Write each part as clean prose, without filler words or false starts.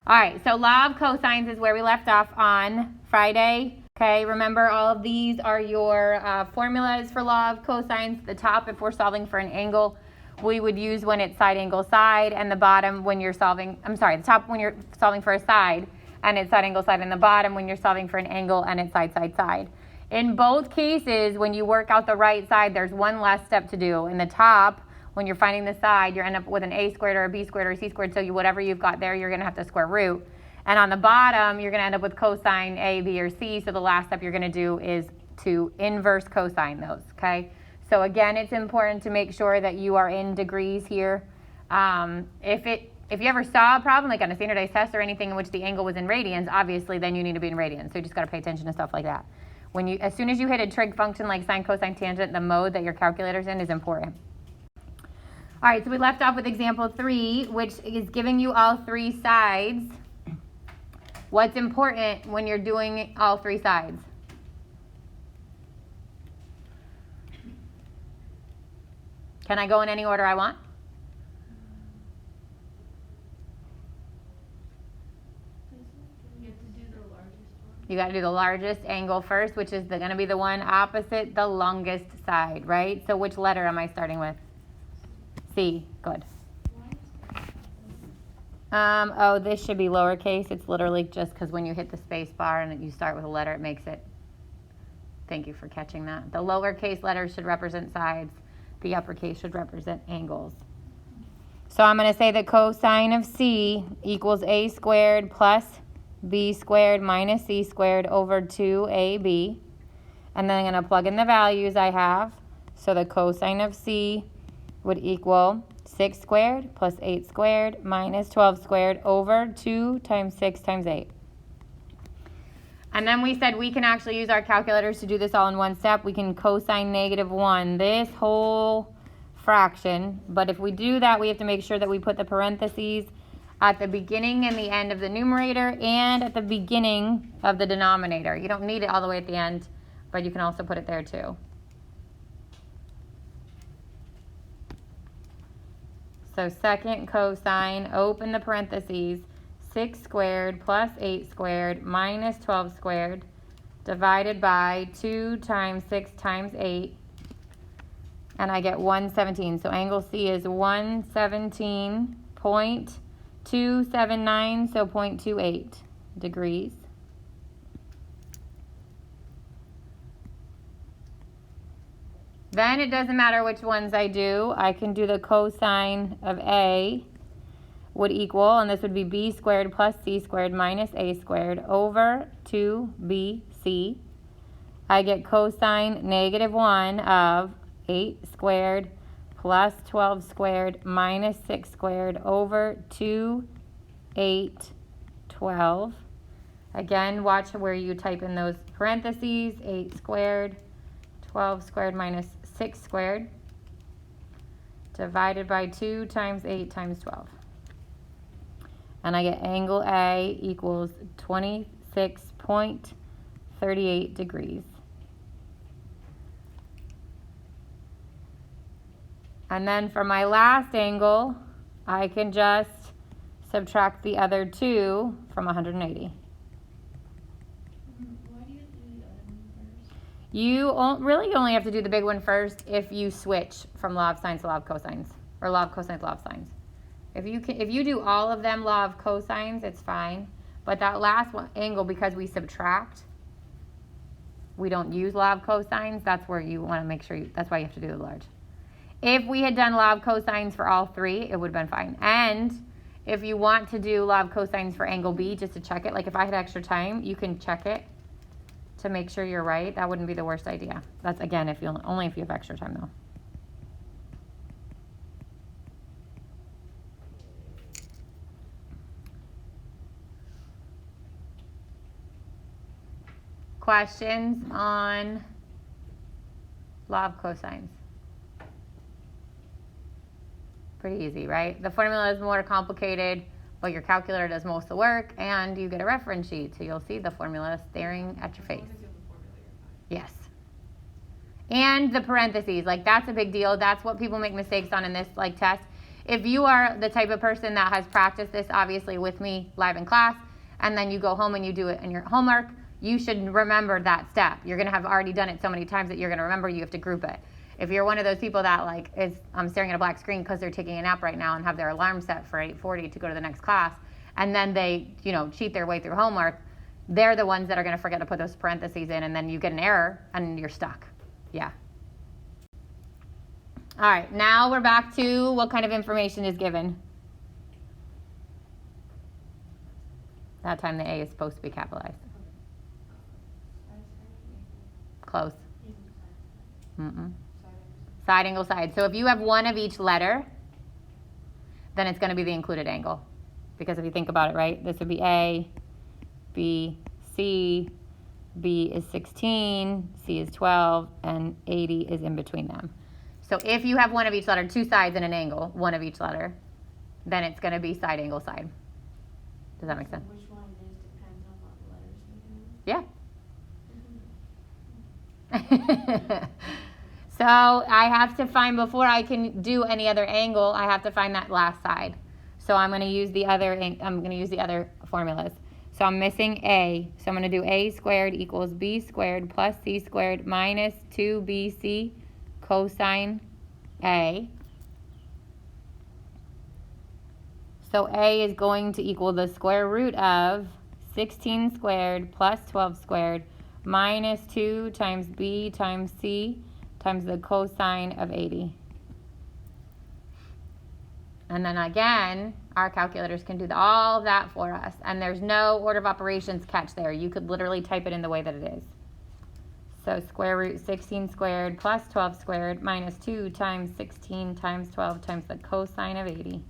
All right, so law of cosines is where we left off on Friday. Okay, remember all of these are your formulas for law of cosines. The top, if we're solving for an angle, we would use when it's side angle side, and the bottom when you're solving, the top when you're solving for a side, and it's side angle side, and the bottom when you're solving for an angle, and it's side side side. In both cases, when you work out the right side, there's one less step to do. In the top, when you're finding the side, you end up with an a squared or a b squared or a c squared, so whatever you've got there, you're going to have to square root. And on the bottom, you're going to end up with cosine a, b, or c, so the last step you're going to do is to inverse cosine those, okay? So again, it's important to make sure that you are in degrees here. If you ever saw a problem, like on a standardized test or anything in which the angle was in radians, obviously then you need to be in radians, so you just got to pay attention to stuff like that. As soon as you hit a trig function like sine, cosine, tangent, the mode that your calculator's in is important. All right, so we left off with example 3, which is giving you all three sides. What's important when you're doing all three sides? Can I go in any order I want? You got to do the largest angle first, which is going to be the one opposite the longest side, right? So which letter am I starting with? C. Good. This should be lowercase. It's literally just because when you hit the space bar and you start with a letter, it makes it. Thank you for catching that. The lowercase letters should represent sides. The uppercase should represent angles. So I'm going to say that cosine of C equals a squared plus b squared minus c squared over 2ab. And then I'm going to plug in the values I have. So the cosine of C would equal 6 squared plus 8 squared minus 12 squared over 2 times 6 times 8. And then we said we can actually use our calculators to do this all in one step. We can cosine -1, this whole fraction. But if we do that, we have to make sure that we put the parentheses at the beginning and the end of the numerator and at the beginning of the denominator. You don't need it all the way at the end, but you can also put it there too. So second cosine, open the parentheses, 6 squared plus 8 squared minus 12 squared divided by 2 times 6 times 8. And I get 117. So angle C is 117.279, so 0.28 degrees. Then it doesn't matter which ones I do. I can do the cosine of A would equal, and this would be b squared plus c squared minus a squared over 2bc. I get cosine -1 of 8 squared plus 12 squared minus 6 squared over 2, 8, 12. Again, watch where you type in those parentheses, 8 squared, 12 squared minus 6 squared divided by 2 times 8 times 12. And I get angle A equals 26.38 degrees. And then for my last angle, I can just subtract the other 2 from 180. You really only have to do the big one first if you switch from law of sines to law of cosines, or law of cosines to law of sines. If you do all of them law of cosines, it's fine. But that last one, angle, because we subtract, we don't use law of cosines. That's where you want to make sure that's why you have to do the large. If we had done law of cosines for all three, it would have been fine. And if you want to do law of cosines for angle B, just to check it, like if I had extra time, you can check it to make sure you're right. That wouldn't be the worst idea. That's, again, only if you have extra time, though. Questions on law of cosines? Pretty easy, right? The formula is more complicated, but your calculator does most of the work, and you get a reference sheet, so you'll see the formula staring at your face. Yes. And the parentheses, like that's a big deal. That's what people make mistakes on in this test, if you are the type of person that has practiced this obviously with me live in class, and then you go home and you do it in your homework, you should remember that step. You're going to have already done it so many times that you're going to remember you have to group it. If you're one of those people that like I'm staring at a black screen because they're taking a nap right now and have their alarm set for 8:40 to go to the next class, and then they, cheat their way through homework, they're the ones that are going to forget to put those parentheses in, and then you get an error and you're stuck. Yeah. All right, now we're back to what kind of information is given. That time the A is supposed to be capitalized. Close. Side angle side. So if you have one of each letter, then it's going to be the included angle. Because if you think about it, right, this would be A, B, C, B is 16, C is 12, and 80 is in between them. So if you have one of each letter, two sides and an angle, one of each letter, then it's going to be side angle side. Does that make sense? Which one it is depends on what letters we do. Yeah. So I have to find, before I can do any other angle, I have to find that last side. So I'm going to use the other formulas. So I'm missing A. So I'm going to do A squared equals B squared plus C squared minus 2BC cosine A. So A is going to equal the square root of 16 squared plus 12 squared minus 2 times B times C times the cosine of 80. And then again, our calculators can do all of that for us. And there's no order of operations catch there. You could literally type it in the way that it is. So square root 16 squared plus 12 squared minus 2 times 16 times 12 times the cosine of 80.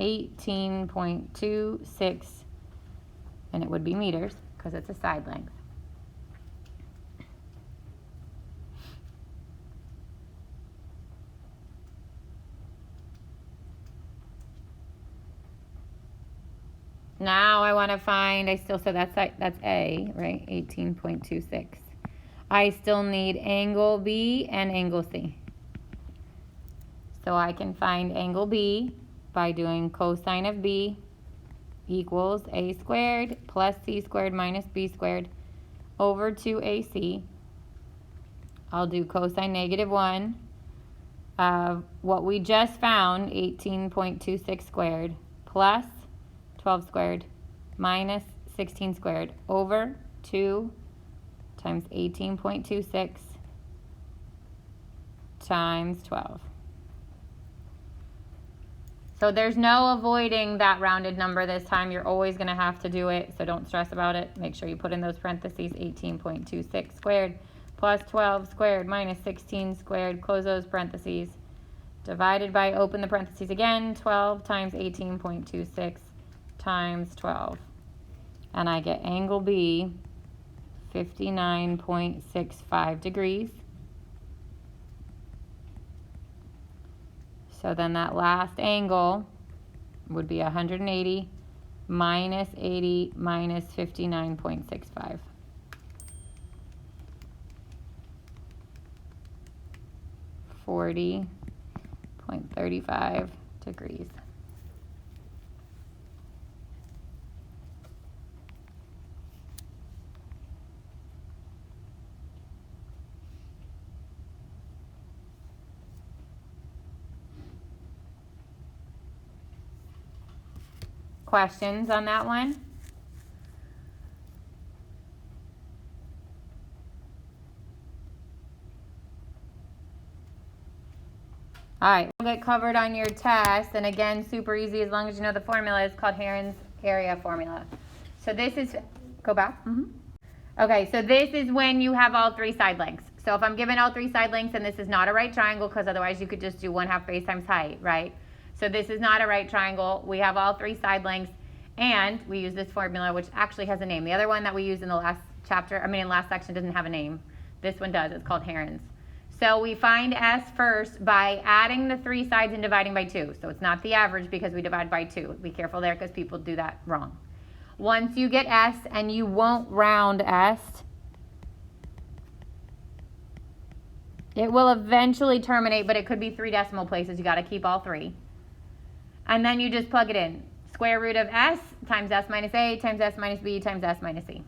18.26, and it would be meters because it's a side length. Now I want to find, I still said that's A, right? 18.26. I still need angle B and angle C. So I can find angle B by doing cosine of B equals A squared plus C squared minus B squared over 2AC. I'll do cosine -1 of what we just found, 18.26 squared plus 12 squared minus 16 squared over 2 times 18.26 times 12. So there's no avoiding that rounded number this time. You're always going to have to do it, so don't stress about it. Make sure you put in those parentheses, 18.26 squared plus 12 squared minus 16 squared, close those parentheses, divided by, open the parentheses again, 12 times 18.26 times 12. And I get angle B, 59.65 degrees. So then that last angle would be 180 minus 80 minus 59.65. .35 degrees. Questions on that one? All right, we'll get covered on your test, and again, super easy as long as you know the formula. It's called Heron's area formula. So this is, go back. Okay, so this is when you have all three side lengths. So if I'm given all three side lengths, and this is not a right triangle, because otherwise you could just do 1/2 base times height, right? So this is not a right triangle. We have all three side lengths, and we use this formula, which actually has a name. The other one that we used in the last last section doesn't have a name. This one does. It's called Heron's. So we find S first by adding the three sides and dividing by 2. So it's not the average because we divide by 2. Be careful there because people do that wrong. Once you get S, and you won't round S, It will eventually terminate, but it could be 3 decimal places. You got to keep all 3. And then you just plug it in. Square root of s times s minus a times s minus b times s minus c.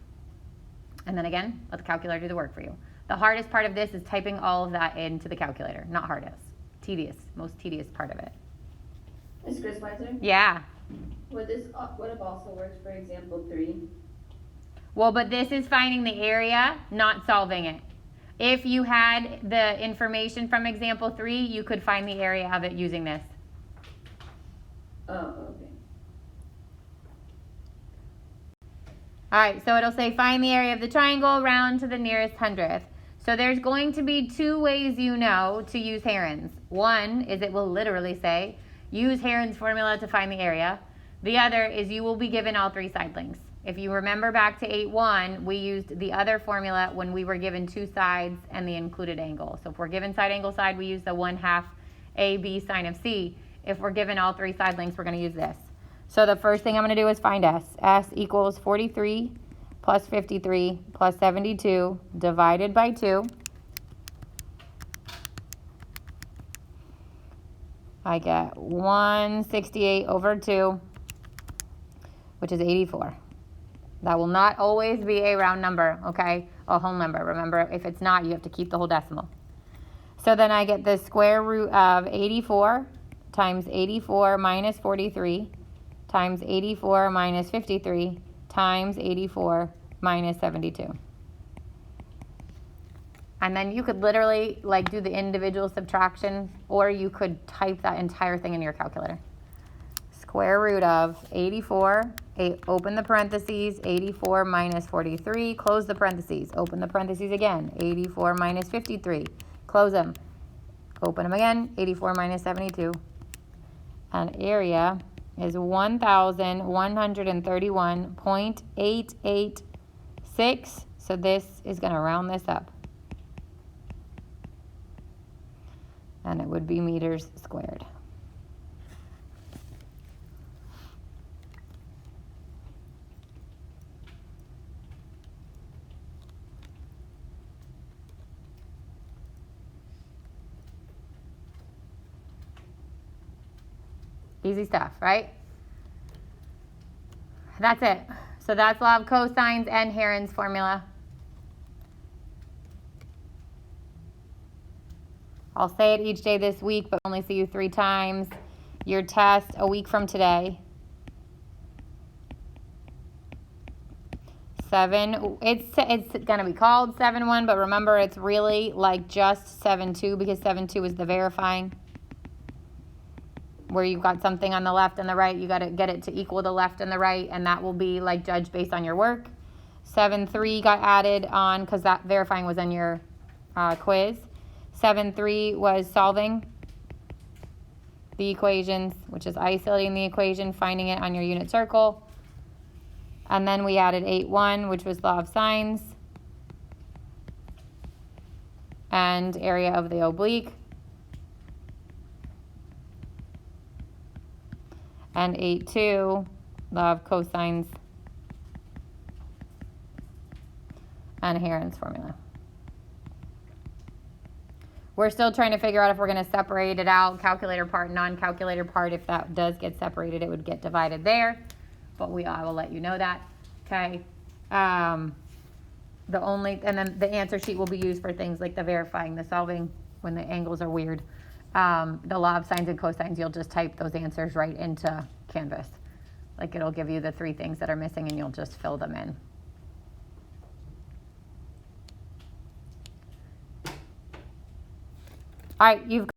And then again, let the calculator do the work for you. The hardest part of this is typing all of that into the calculator. Not hardest. Tedious. Most tedious part of it. Is Chris wiser? Yeah. Would have also worked for example 3? Well, but this is finding the area, not solving it. If you had the information from example 3, you could find the area of it using this. Oh, okay. All right, so it'll say find the area of the triangle, round to the nearest hundredth. So there's going to be 2 ways you know to use Heron's. One is it will literally say, use Heron's formula to find the area. The other is you will be given all 3 side lengths. If you remember back to 8.1, we used the other formula when we were given 2 sides and the included angle. So if we're given side angle side, we use the 1/2 AB sine of C. If we're given all 3 side lengths, we're going to use this. So the first thing I'm going to do is find S. S equals 43 plus 53 plus 72 divided by 2. I get 168 over 2, which is 84. That will not always be a round number, okay? A whole number. Remember, if it's not, you have to keep the whole decimal. So then I get the square root of 84 times 84 minus 43 times 84 minus 53 times 84 minus 72. And then you could literally like do the individual subtraction, or you could type that entire thing in your calculator. Square root of 84, open the parentheses, 84 minus 43, close the parentheses, open the parentheses again, 84 minus 53, close them, open them again, 84 minus 72. And area is 1,131.886. So this is going to round this up. And it would be meters squared. Easy stuff, right? That's it. So that's law of cosines and Heron's formula. I'll say it each day this week, but only see you 3 times. Your test a week from today. 7, it's going to be called 7-1, but remember it's really like just 7-2 because 7-2 is the verifying. Where you've got something on the left and the right, you got to get it to equal the left and the right, and that will be like judged based on your work. 7-3 got added on because that verifying was on your quiz. 7-3 was solving the equations, which is isolating the equation, finding it on your unit circle. And then we added 8-1, which was law of sines and area of the oblique. And 8-2, law of cosines and Heron's formula. We're still trying to figure out if we're going to separate it out, calculator part, non-calculator part. If that does get separated, it would get divided there. But I will let you know that. Okay. And then the answer sheet will be used for things like the verifying, the solving, when the angles are weird. The law of sines and cosines, you'll just type those answers right into Canvas. Like it'll give you the 3 things that are missing and you'll just fill them in. All right, you've